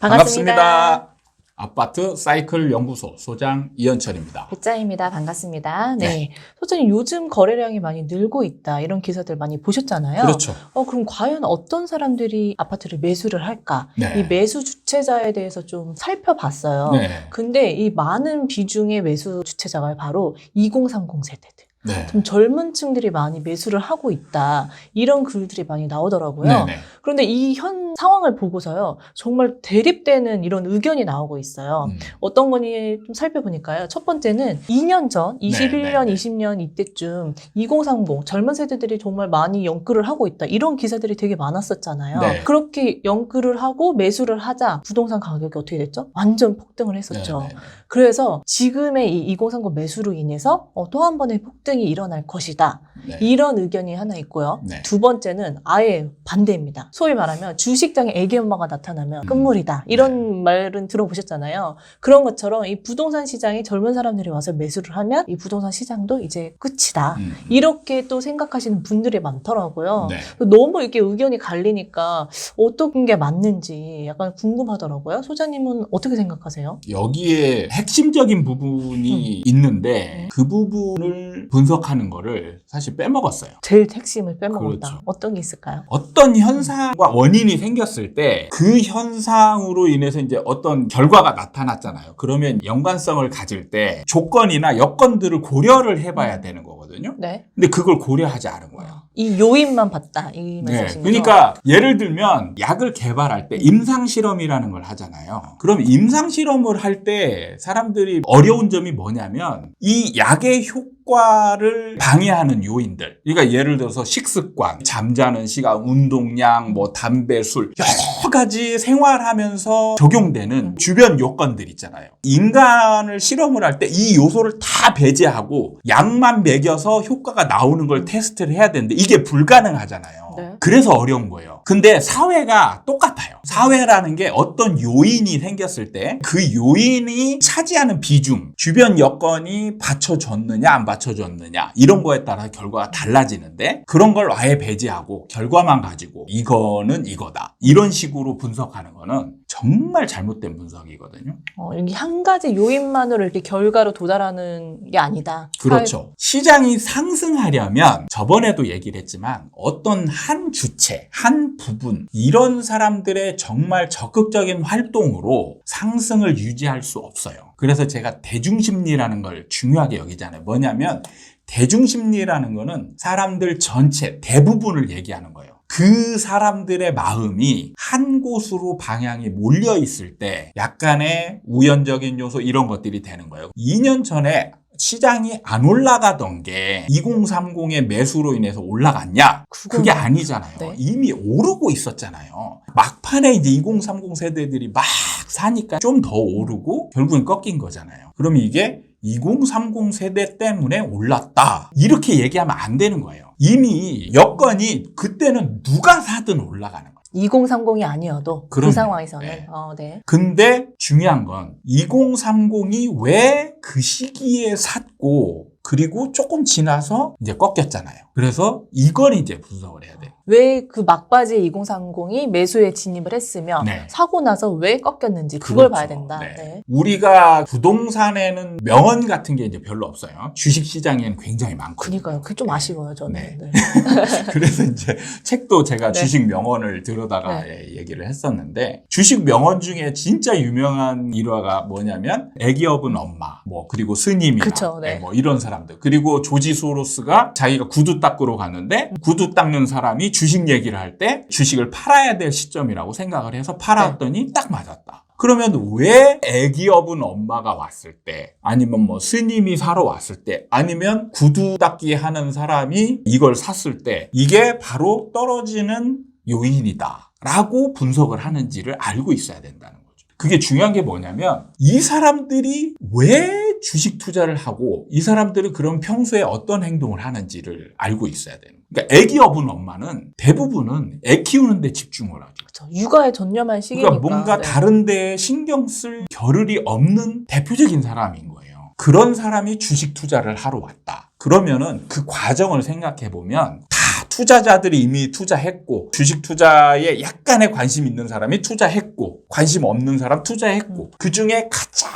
반갑습니다. 아파트 사이클 연구소 소장 이현철입니다. 배짱입니다. 반갑습니다. 네. 소장님, 요즘 거래량이 많이 늘고 있다. 이런 기사들 많이 보셨잖아요. 그렇죠. 그럼 과연 어떤 사람들이 아파트를 매수를 할까? 네. 이 매수 주체자에 대해서 좀 살펴봤어요. 네. 근데 이 많은 비중의 매수 주체자가 바로 2030 세대들. 네. 좀 젊은 층들이 많이 매수를 하고 있다. 이런 글들이 많이 나오더라고요. 네네. 그런데 이 현 상황을 보고서요, 정말 대립되는 이런 의견이 나오고 있어요. 어떤 거니 좀 살펴보니까요. 첫 번째는 2년 전, 21년, 20년 이때쯤 2030 젊은 세대들이 정말 많이 연끌을 하고 있다. 이런 기사들이 되게 많았었잖아요. 네. 그렇게 연끌을 하고 매수를 하자 부동산 가격이 어떻게 됐죠? 완전 폭등을 했었죠. 네네. 그래서 지금의 이 2030 매수로 인해서 또 한 번의 폭등이 일어날 것이다. 네. 이런 의견이 하나 있고요. 네. 두 번째는 아예 반대입니다. 소위 말하면 주식장에 애기 엄마가 나타나면 끝물이다. 이런 말은 들어보셨잖아요. 그런 것처럼 이 부동산 시장에 젊은 사람들이 와서 매수를 하면 이 부동산 시장도 이제 끝이다. 이렇게 또 생각하시는 분들이 많더라고요. 네. 너무 이렇게 의견이 갈리니까 어떤 게 맞는지 약간 궁금하더라고요. 소장님은 어떻게 생각하세요? 여기에 핵심적인 부분이 있는데 그 부분을 분석하는 거를 사실 빼먹었어요. 제일 핵심을 빼먹었다. 그렇죠. 어떤 게 있을까요? 어떤 현상과 원인이 생겼을 때 그 현상으로 인해서 이제 어떤 결과가 나타났잖아요. 그러면 연관성을 가질 때 조건이나 여건들을 고려를 해봐야 되는 거거든요. 네. 근데 그걸 고려하지 않은 거예요. 이 요인만 봤다. 이 네. 말씀이시죠? 그러니까 예를 들면 약을 개발할 때 임상실험이라는 걸 하잖아요. 그럼 임상실험을 할 때 사람들이 어려운 점이 뭐냐면 이 약의 효과를 방해하는 요인들. 그러니까 예를 들어서 식습관, 잠자는 시간, 운동량, 뭐 담배, 술 여러 가지 생활하면서 적용되는 주변 요건들 있잖아요. 인간을 실험을 할 때 이 요소를 다 배제하고 약만 먹여서 효과가 나오는 걸 테스트를 해야 되는데 이게 불가능하잖아요. 네. 그래서 어려운 거예요. 근데 사회가 똑같아요. 사회라는 게 어떤 요인이 생겼을 때 그 요인이 차지하는 비중, 주변 여건이 받쳐줬느냐 안 받쳐줬느냐 이런 거에 따라 결과가 달라지는데 그런 걸 아예 배제하고 결과만 가지고 이거는 이거다. 이런 식으로 분석하는 거는 정말 잘못된 분석이거든요. 여기 한 가지 요인만으로 이렇게 결과로 도달하는 게 아니다. 그렇죠. 시장이 상승하려면 저번에도 얘기를 했지만 어떤 한 주체, 한 부분 이런 사람들의 정말 적극적인 활동으로 상승을 유지할 수 없어요. 그래서 제가 대중심리라는 걸 중요하게 여기잖아요. 뭐냐면 대중심리라는 거는 사람들 전체 대부분을 얘기하는 거예요. 그 사람들의 마음이 한 곳으로 방향이 몰려 있을 때 약간의 우연적인 요소 이런 것들이 되는 거예요. 2년 전에 시장이 안 올라가던 게 2030의 매수로 인해서 올라갔냐? 그게 아니잖아요. 네. 이미 오르고 있었잖아요. 막판에 이제 2030 세대들이 막 사니까 좀 더 오르고 결국엔 꺾인 거잖아요. 그럼 이게 2030 세대 때문에 올랐다. 이렇게 얘기하면 안 되는 거예요. 이미 여건이 그때는 누가 사든 올라가는 거예요. 2030이 아니어도 그럼요. 그 상황에서는. 네. 네. 근데 중요한 건 2030이 왜 그 시기에 샀고 그리고 조금 지나서 이제 꺾였잖아요. 그래서 이걸 이제 분석을 해야 돼요. 왜 그 막바지에 2030이 매수에 진입을 했으면 네. 사고 나서 왜 꺾였는지 그걸 그렇죠. 봐야 된다. 네. 네. 우리가 부동산에는 명언 같은 게 이제 별로 없어요. 주식 시장에는 굉장히 많거든요. 그러니까요. 그게 좀 아쉬워요, 저는. 네. 네. 그래서 이제 책도 제가 네. 주식 명언을 들여다가 얘기를 했었는데 주식 명언 중에 진짜 유명한 일화가 뭐냐면 애기업은 엄마, 뭐 그리고 스님이나 그쵸, 네. 뭐 이런 사람들 그리고 조지 소로스가 자기가 구두 닦으러 갔는데 구두 닦는 사람이 주식 얘기를 할 때 주식을 팔아야 될 시점이라고 생각을 해서 팔았더니 딱 맞았다. 그러면 왜 애기업은 엄마가 왔을 때 아니면 뭐 스님이 사러 왔을 때 아니면 구두 닦기 하는 사람이 이걸 샀을 때 이게 바로 떨어지는 요인이다 라고 분석을 하는지를 알고 있어야 된다는 거죠. 그게 중요한 게 뭐냐면 이 사람들이 왜 주식 투자를 하고 이 사람들은 그럼 평소에 어떤 행동을 하는지를 알고 있어야 돼요. 그러니까 애기 업은 엄마는 대부분은 애 키우는 데 집중을 하죠. 그렇죠. 육아에 전념한 시기니까. 그러니까 뭔가 네. 다른 데에 신경 쓸 겨를이 없는 대표적인 사람인 거예요. 그런 사람이 주식 투자를 하러 왔다. 그러면은 그 과정을 생각해 보면 다 투자자들이 이미 투자했고 주식 투자에 약간의 관심 있는 사람이 투자했고 관심 없는 사람 투자했고 그중에 가장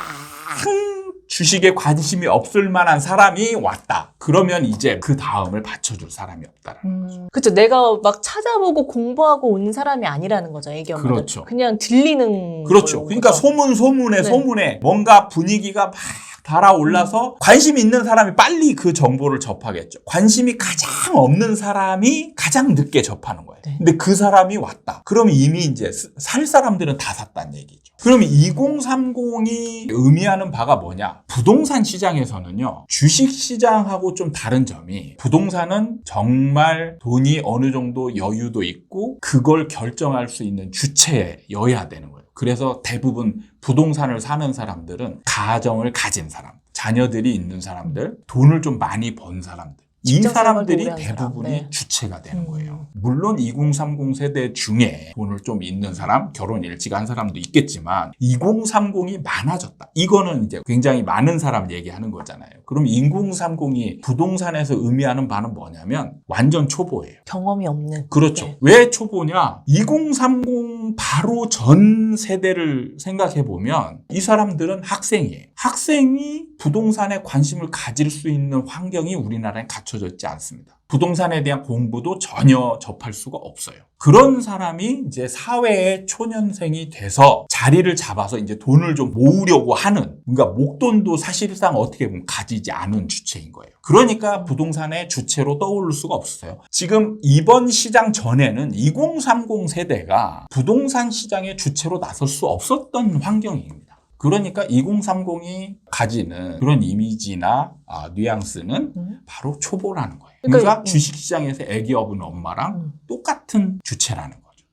주식에 관심이 없을 만한 사람이 왔다. 그러면 이제 그 다음을 받쳐줄 사람이 없다라는 거죠. 그렇죠. 내가 막 찾아보고 공부하고 온 사람이 아니라는 거죠. 애기 엄마는. 그렇죠. 그냥 들리는 그렇죠. 걸로 그러니까 거죠. 소문에 네. 소문에 뭔가 분위기가 막 달아올라서 관심이 있는 사람이 빨리 그 정보를 접하겠죠. 관심이 가장 없는 사람이 가장 늦게 접하는 거예요. 네. 근데 그 사람이 왔다. 그럼 이미 이제 살 사람들은 다 샀다는 얘기죠. 그럼 2030이 의미하는 바가 뭐냐? 부동산 시장에서는요, 주식 시장하고 좀 다른 점이 부동산은 정말 돈이 어느 정도 여유도 있고 그걸 결정할 수 있는 주체여야 되는 거예요. 그래서 대부분 부동산을 사는 사람들은 가정을 가진 사람, 자녀들이 있는 사람들, 돈을 좀 많이 번 사람들. 이 직장 생활도 사람들이 오래 한 대부분이 사람. 네. 주체가 되는 거예요. 물론 2030 세대 중에 돈을 좀 있는 사람, 결혼 일찍 한 사람도 있겠지만 2030이 많아졌다. 이거는 이제 굉장히 많은 사람 얘기하는 거잖아요. 그럼 2030이 부동산에서 의미하는 바는 뭐냐면 완전 초보예요. 경험이 없는. 그렇죠. 네. 왜 초보냐? 2030 바로 전 세대를 생각해 보면 이 사람들은 학생이에요. 학생이 부동산에 관심을 가질 수 있는 환경이 우리나라에 갖춰져 있지 않습니다. 부동산에 대한 공부도 전혀 접할 수가 없어요. 그런 사람이 이제 사회의 초년생이 돼서 자리를 잡아서 이제 돈을 좀 모으려고 하는, 그러니까 목돈도 사실상 어떻게 보면 가지지 않은 주체인 거예요. 그러니까 부동산의 주체로 떠오를 수가 없어요. 지금 이번 시장 전에는 2030 세대가 부동산 시장의 주체로 나설 수 없었던 환경입니다. 그러니까 2030이 가지는 그런 이미지나 뉘앙스는 바로 초보라는 거예요. 그러니까 주식시장에서 애기 업은 엄마랑 똑같은 주체라는 거죠.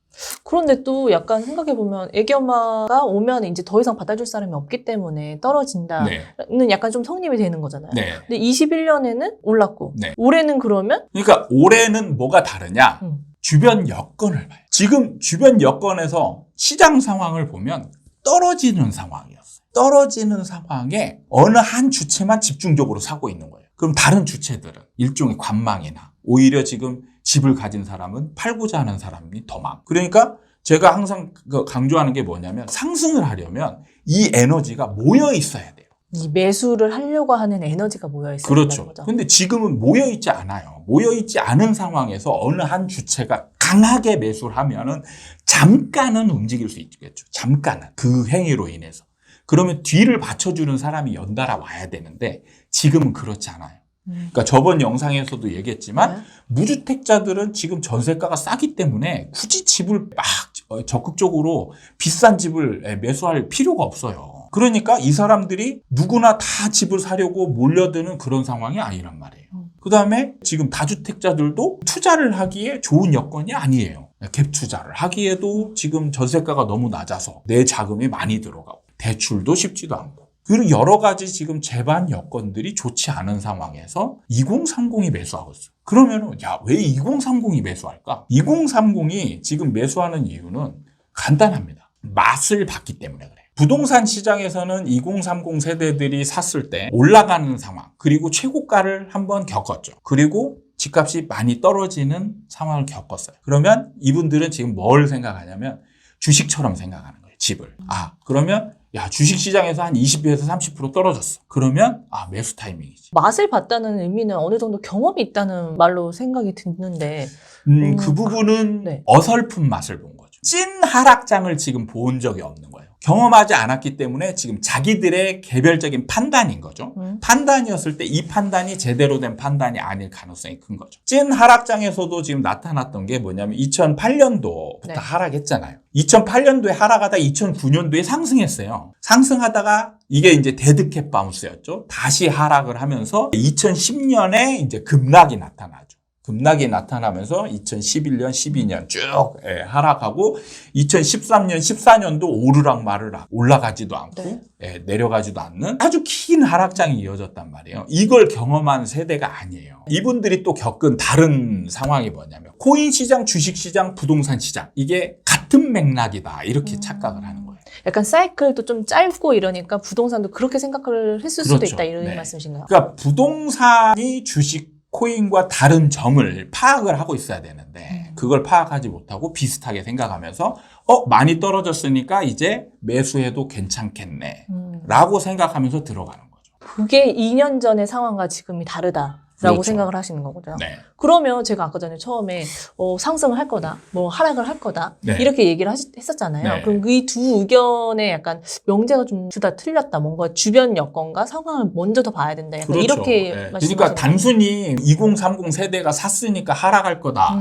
그런데 또 약간 생각해보면 애기 엄마가 오면 이제 더 이상 받아줄 사람이 없기 때문에 떨어진다는 네. 약간 좀 성립이 되는 거잖아요. 네. 근데 21년에는 올랐고 네. 올해는 그러면 그러니까 올해는 뭐가 다르냐? 주변 여건을 봐요. 지금 주변 여건에서 시장 상황을 보면 떨어지는 상황이었어요. 떨어지는 상황에 어느 한 주체만 집중적으로 사고 있는 거예요. 그럼 다른 주체들은 일종의 관망이나 오히려 지금 집을 가진 사람은 팔고자 하는 사람이 더 많고. 그러니까 제가 항상 강조하는 게 뭐냐면 상승을 하려면 이 에너지가 모여 있어야 돼요. 이 매수를 하려고 하는 에너지가 모여 있어야 그렇죠. 된다는 거죠. 근데 지금은 모여 있지 않아요. 모여 있지 않은 상황에서 어느 한 주체가 강하게 매수를 하면은 잠깐은 움직일 수 있겠죠. 잠깐은. 그 행위로 인해서. 그러면 뒤를 받쳐주는 사람이 연달아 와야 되는데 지금은 그렇지 않아요. 그러니까 저번 영상에서도 얘기했지만 무주택자들은 지금 전세가가 싸기 때문에 굳이 집을 막 적극적으로 비싼 집을 매수할 필요가 없어요. 그러니까 이 사람들이 누구나 다 집을 사려고 몰려드는 그런 상황이 아니란 말이에요. 그 다음에 지금 다주택자들도 투자를 하기에 좋은 여건이 아니에요. 갭 투자를 하기에도 지금 전세가가 너무 낮아서 내 자금이 많이 들어가고 대출도 쉽지도 않고 그리고 여러 가지 지금 제반 여건들이 좋지 않은 상황에서 2030이 매수하고 있어요. 그러면은 왜 2030이 매수할까? 2030이 지금 매수하는 이유는 간단합니다. 맛을 봤기 때문에 그래요. 부동산 시장에서는 2030 세대들이 샀을 때 올라가는 상황 그리고 최고가를 한번 겪었죠. 그리고 집값이 많이 떨어지는 상황을 겪었어요. 그러면 이분들은 지금 뭘 생각하냐면 주식처럼 생각하는 거예요. 집을. 그러면 주식시장에서 한 20에서 30% 떨어졌어. 그러면 매수 타이밍이지. 맛을 봤다는 의미는 어느 정도 경험이 있다는 말로 생각이 드는데 그 부분은 네. 어설픈 맛을 본 거죠. 찐 하락장을 지금 본 적이 없는 거예요. 경험하지 않았기 때문에 지금 자기들의 개별적인 판단인 거죠. 판단이었을 때 이 판단이 제대로 된 판단이 아닐 가능성이 큰 거죠. 찐 하락장에서도 지금 나타났던 게 뭐냐면 2008년도부터 네. 하락했잖아요. 2008년도에 하락하다 2009년도에 상승했어요. 상승하다가 이게 이제 데드캣 바운스였죠. 다시 하락을 하면서 2010년에 이제 급락이 나타나죠. 급락이 나타나면서 2011년, 12년 쭉 하락하고 2013년, 14년도 오르락마르락 올라가지도 않고 내려가지도 않는 아주 긴 하락장이 이어졌단 말이에요. 이걸 경험한 세대가 아니에요. 이분들이 또 겪은 다른 상황이 뭐냐면 코인 시장, 주식 시장, 부동산 시장 이게 같은 맥락이다 이렇게 착각을 하는 거예요. 약간 사이클도 좀 짧고 이러니까 부동산도 그렇게 생각을 했을 수도 그렇죠. 있다 이런 네. 말씀이신가요? 그러니까 부동산이 주식 코인과 다른 점을 파악을 하고 있어야 되는데 그걸 파악하지 못하고 비슷하게 생각하면서 많이 떨어졌으니까 이제 매수해도 괜찮겠네 라고 생각하면서 들어가는 거죠. 그게 2년 전의 상황과 지금이 다르다라고 그렇죠. 생각을 하시는 거거든요. 네. 그러면 제가 아까 전에 처음에 상승을 할 거다, 뭐 하락을 할 거다 네. 이렇게 얘기를 했었잖아요. 네. 그럼 이 두 의견에 약간 명제가 좀 둘 다 틀렸다. 뭔가 주변 여건과 상황을 먼저 더 봐야 된다. 약간 그렇죠. 이렇게 네. 말씀하시는 그러니까 단순히 2030 세대가 샀으니까 하락할 거다.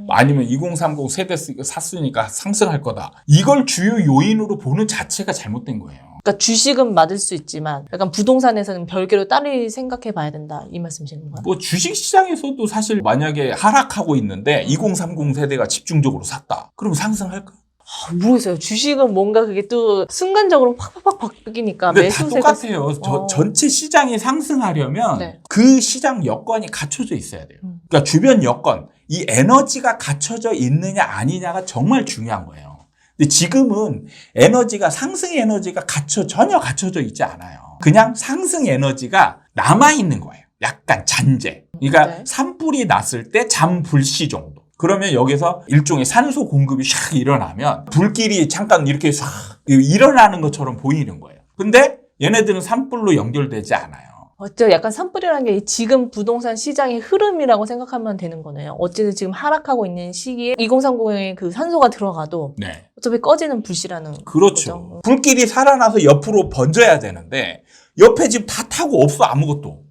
아니면 2030 세대 샀으니까 상승할 거다. 이걸 주요 요인으로 보는 자체가 잘못된 거예요. 그러니까 주식은 맞을 수 있지만 약간 부동산에서는 별개로 따로 생각해 봐야 된다. 이 말씀이신 건가요? 뭐 주식시장에서도 사실 만약에 하락하고 있는데 2030 세대가 집중적으로 샀다. 그럼 상승할까? 모르겠어요. 주식은 뭔가 그게 또 순간적으로 확 바뀌니까 근데 다 매수세가 똑같아요. 전체 시장이 상승하려면 네. 그 시장 여건이 갖춰져 있어야 돼요. 그러니까 주변 여건, 이 에너지가 갖춰져 있느냐 아니냐가 정말 중요한 거예요. 근데 지금은 에너지가 상승 에너지가 전혀 갖춰져 있지 않아요. 그냥 상승 에너지가 남아있는 거예요. 약간 잔재. 그러니까 네. 산불이 났을 때 잠불시 정도. 그러면 여기서 일종의 산소 공급이 샥 일어나면 불길이 잠깐 이렇게 샥 일어나는 것처럼 보이는 거예요. 근데 얘네들은 산불로 연결되지 않아요. 어째 약간 산불이라는 게 지금 부동산 시장의 흐름이라고 생각하면 되는 거네요. 어쨌든 지금 하락하고 있는 시기에 2030에 그 산소가 들어가도 네. 어차피 꺼지는 불씨라는 그렇죠. 거죠. 불길이 살아나서 옆으로 번져야 되는데 옆에 지금 다 타고 없어 아무것도.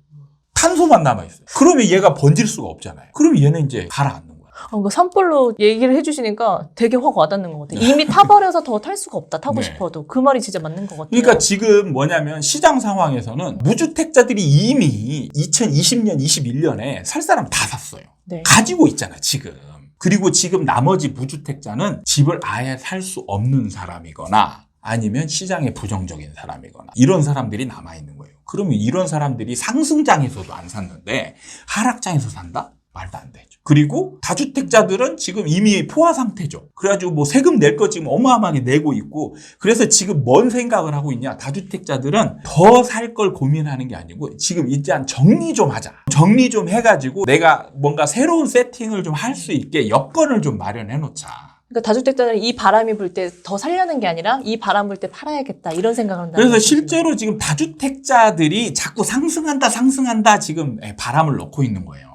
탄소만 남아있어요. 그러면 얘가 번질 수가 없잖아요. 그러면 얘는 이제 가라앉는 거예요. 그 산불로 얘기를 해주시니까 되게 확 와닿는 것 같아요. 이미 타버려서 더 탈 수가 없다. 타고 네. 싶어도. 그 말이 진짜 맞는 것 같아요. 그러니까 지금 뭐냐면 시장 상황에서는 무주택자들이 이미 2020년, 21년에 살 사람 다 샀어요. 네. 가지고 있잖아, 지금. 그리고 지금 나머지 무주택자는 집을 아예 살 수 없는 사람이거나 아니면 시장에 부정적인 사람이거나 이런 사람들이 남아있는 거예요. 그러면 이런 사람들이 상승장에서도 안 샀는데 하락장에서 산다? 말도 안 되죠. 그리고 다주택자들은 지금 이미 포화 상태죠. 그래가지고 뭐 세금 낼 거 지금 어마어마하게 내고 있고 그래서 지금 뭔 생각을 하고 있냐. 다주택자들은 더 살 걸 고민하는 게 아니고 지금 일단 정리 좀 하자. 정리 좀 해가지고 내가 뭔가 새로운 세팅을 좀 할 수 있게 여건을 좀 마련해 놓자. 그러니까 다주택자들은 이 바람이 불 때 더 살려는 게 아니라 이 바람 불 때 팔아야겠다. 이런 생각을 한다. 그래서 실제로 지금 다주택자들이 자꾸 상승한다 지금 바람을 넣고 있는 거예요.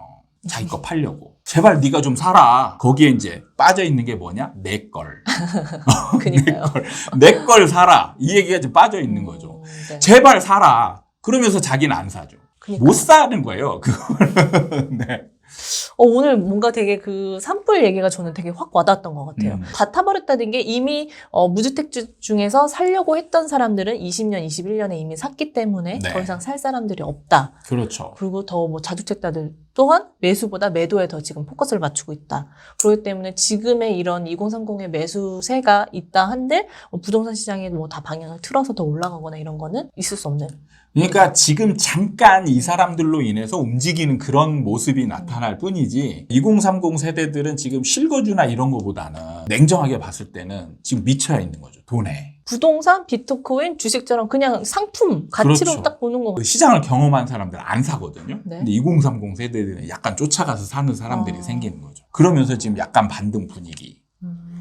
자기 거 팔려고. 제발 네가 좀 사라. 거기에 이제 빠져 있는 게 뭐냐? 내 걸. 그니까요. 내 걸 사라. 이 얘기가 지금 빠져 있는 거죠. 네. 제발 사라. 그러면서 자기는 안 사죠. 그러니까. 못 사는 거예요. 그걸. 네. 오늘 뭔가 되게 그 산불 얘기가 저는 되게 확 와닿았던 것 같아요. 다 타버렸다는 게 이미 무주택주 중에서 살려고 했던 사람들은 20년, 21년에 이미 샀기 때문에 네. 더 이상 살 사람들이 없다. 그렇죠. 그리고 더 뭐 자주택자들 또한 매수보다 매도에 더 지금 포커스를 맞추고 있다. 그렇기 때문에 지금의 이런 2030의 매수세가 있다 한들 부동산 시장에 뭐 다 방향을 틀어서 더 올라가거나 이런 거는 있을 수 없는. 그러니까 지금 잠깐 이 사람들로 인해서 움직이는 그런 모습이 나타날 뿐이지 2030 세대들은 지금 실거주나 이런 거보다는 냉정하게 봤을 때는 지금 미쳐야 있는 거죠. 돈에. 부동산, 비트코인, 주식처럼 그냥 상품, 가치로 그렇죠. 딱 보는 거 그 시장을 경험한 사람들 안 사거든요. 네. 근데 2030 세대들은 약간 쫓아가서 사는 사람들이 아. 생기는 거죠. 그러면서 지금 약간 반등 분위기.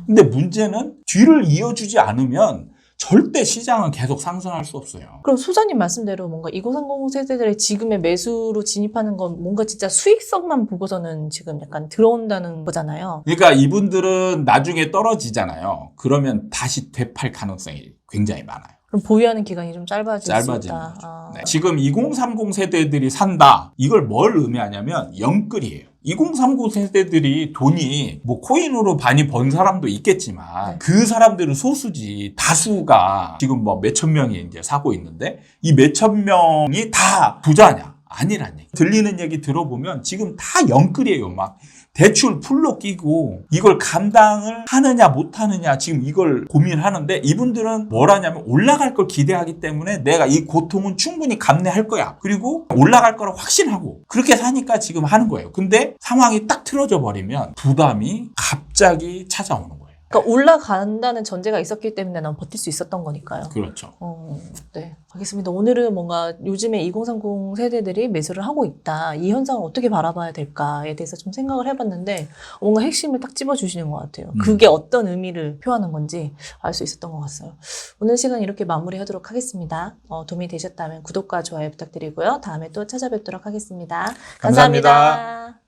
근데 문제는 뒤를 이어주지 않으면 절대 시장은 계속 상승할 수 없어요. 그럼 소장님 말씀대로 뭔가 2030 세대들의 지금의 매수로 진입하는 건 뭔가 진짜 수익성만 보고서는 지금 약간 들어온다는 거잖아요. 그러니까 이분들은 나중에 떨어지잖아요. 그러면 다시 되팔 가능성이 굉장히 많아요. 그럼 보유하는 기간이 좀 짧아질 수 짧아지는 있다. 거죠. 아. 네. 지금 2030 세대들이 산다. 이걸 뭘 의미하냐면 영끌이에요. 2030 세대들이 돈이 뭐 코인으로 많이 번 사람도 있겠지만 네. 그 사람들은 소수지 다수가 지금 뭐 몇천 명이 이제 사고 있는데 이 몇천 명이 다 부자냐? 아니란 얘기. 들리는 얘기 들어보면 지금 다 영끌이에요. 막 대출 풀로 끼고 이걸 감당을 하느냐 못하느냐 지금 이걸 고민하는데 이분들은 뭘 하냐면 올라갈 걸 기대하기 때문에 내가 이 고통은 충분히 감내할 거야. 그리고 올라갈 거를 확신하고 그렇게 사니까 지금 하는 거예요. 근데 상황이 딱 틀어져 버리면 부담이 갑자기 찾아오는 거예요. 그러니까 올라간다는 전제가 있었기 때문에 난 버틸 수 있었던 거니까요. 그렇죠. 네. 알겠습니다. 오늘은 뭔가 요즘에 2030 세대들이 매수를 하고 있다. 이 현상을 어떻게 바라봐야 될까에 대해서 좀 생각을 해봤는데 뭔가 핵심을 딱 집어주시는 것 같아요. 그게 어떤 의미를 표하는 건지 알 수 있었던 것 같아요. 오늘 시간 이렇게 마무리하도록 하겠습니다. 도움이 되셨다면 구독과 좋아요 부탁드리고요. 다음에 또 찾아뵙도록 하겠습니다. 감사합니다. 감사합니다.